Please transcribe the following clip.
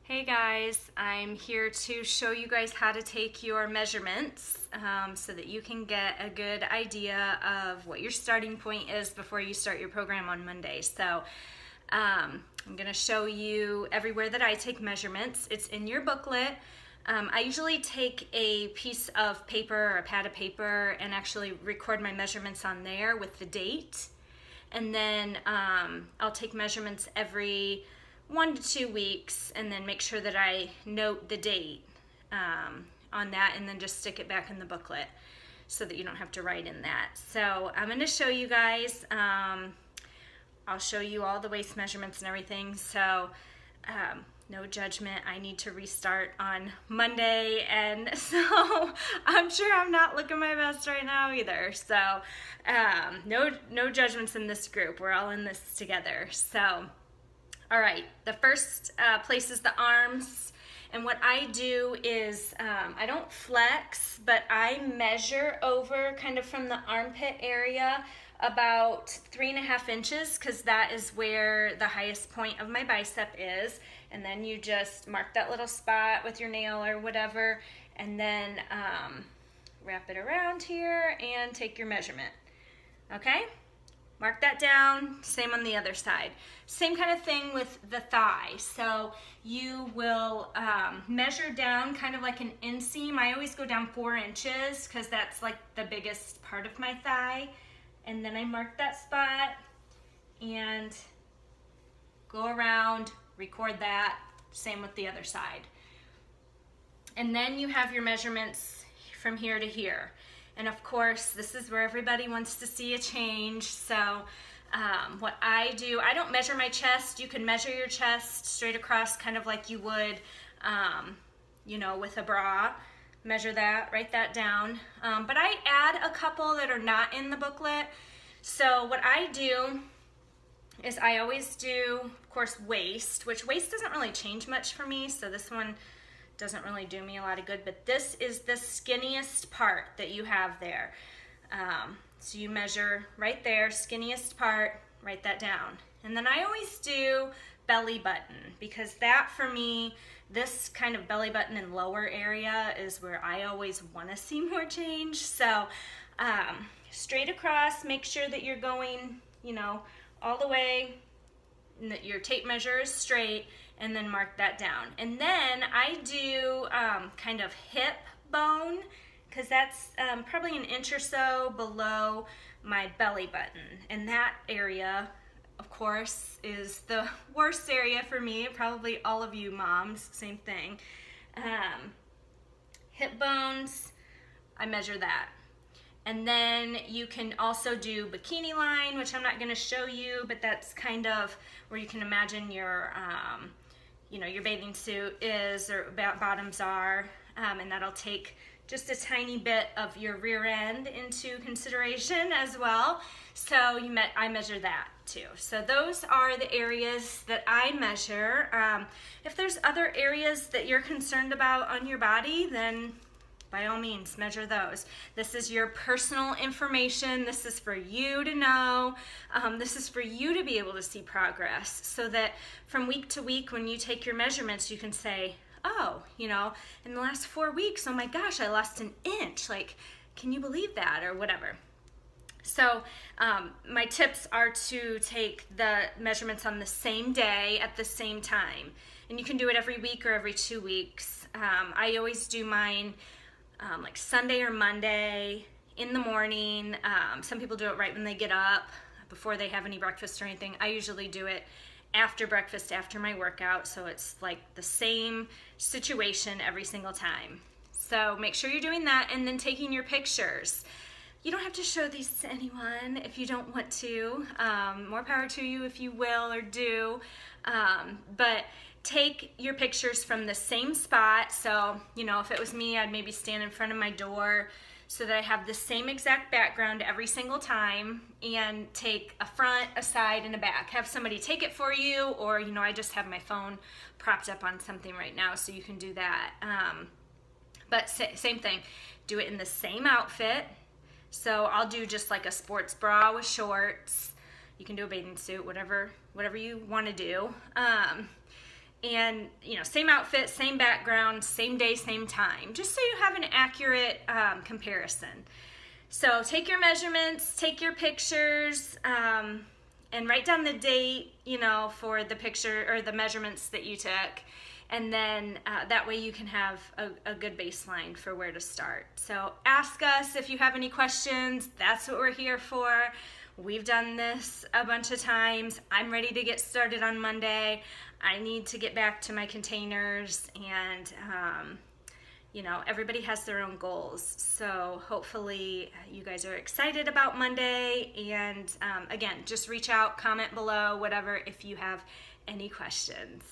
Hey guys, I'm here to show you guys how to take your measurements so that you can get a good idea of what your starting point is before you start your program on Monday. So I'm going to show you everywhere that I take measurements. It's in your booklet. I usually take a piece of paper or a pad of paper and actually record my measurements on there with the date. And then I'll take measurements every 1 to 2 weeks and then make sure that I note the date on that and then just stick it back in the booklet so that you don't have to write in that. So I'm going to show you guys, I'll show you all the waist measurements and everything. So no judgment, I need to restart on Monday, and so I'm sure I'm not looking my best right now either. So no judgments in this group, we're all in this together. So all right, the first place is the arms, and what I do is I don't flex, but I measure over kind of from the armpit area about 3.5 inches, because that is where the highest point of my bicep is. And then you just mark that little spot with your nail or whatever, and then wrap it around here and take your measurement. Okay? Mark that down, same on the other side. Same kind of thing with the thigh. So you will measure down kind of like an inseam. I always go down 4 inches because that's like the biggest part of my thigh. And then I mark that spot and go around, record that, same with the other side. And then you have your measurements from here to here. And of course, this is where everybody wants to see a change. So what I do, I don't measure my chest. You can measure your chest straight across kind of like you would, with a bra. Measure that, write that down. But I add a couple that are not in the booklet. So what I do is I always do, of course, waist, which waist doesn't really change much for me. So this one doesn't really do me a lot of good, but this is the skinniest part that you have there. So you measure right there, skinniest part, write that down. And then I always do belly button, because that for me, this kind of belly button and lower area is where I always want to see more change. So straight across, make sure that you're going, all the way, and that your tape measure is straight, and then mark that down. And then I do kind of hip bone, because that's probably an inch or so below my belly button. And that area, of course, is the worst area for me. Probably all of you moms, same thing. Hip bones, I measure that. And then you can also do bikini line, which I'm not going to show you, but that's kind of where you can imagine your your bathing suit is, or bottoms are, and that'll take just a tiny bit of your rear end into consideration as well. So I measure that too. So those are the areas that I measure. If there's other areas that you're concerned about on your body, then by all means, measure those. This is your personal information. This is for you to know. This is for you to be able to see progress, so that from week to week when you take your measurements, you can say, oh, in the last 4 weeks, oh my gosh, I lost an inch. Like, can you believe that, or whatever. So my tips are to take the measurements on the same day at the same time. And you can do it every week or every 2 weeks. I always do mine like Sunday or Monday in the morning. Some people do it right when they get up, before they have any breakfast or anything. I usually do it after breakfast, after my workout, so it's like the same situation every single time. So make sure you're doing that, and then taking your pictures. You don't have to show these to anyone if you don't want to. More power to you if you will or do. But take your pictures from the same spot. So, if it was me, I'd maybe stand in front of my door so that I have the same exact background every single time, and take a front, a side, and a back. Have somebody take it for you, or, I just have my phone propped up on something right now, so you can do that. But same thing, do it in the same outfit. So I'll do just like a sports bra with shorts. You can do a bathing suit, whatever you want to do. And, same outfit, same background, same day, same time, just so you have an accurate comparison. So take your measurements, take your pictures, and write down the date, for the picture or the measurements that you took. And then that way you can have a good baseline for where to start. So ask us if you have any questions. That's what we're here for. We've done this a bunch of times. I'm ready to get started on Monday. I need to get back to my containers, and everybody has their own goals. So hopefully you guys are excited about Monday. And again, just reach out, comment below, whatever, if you have any questions.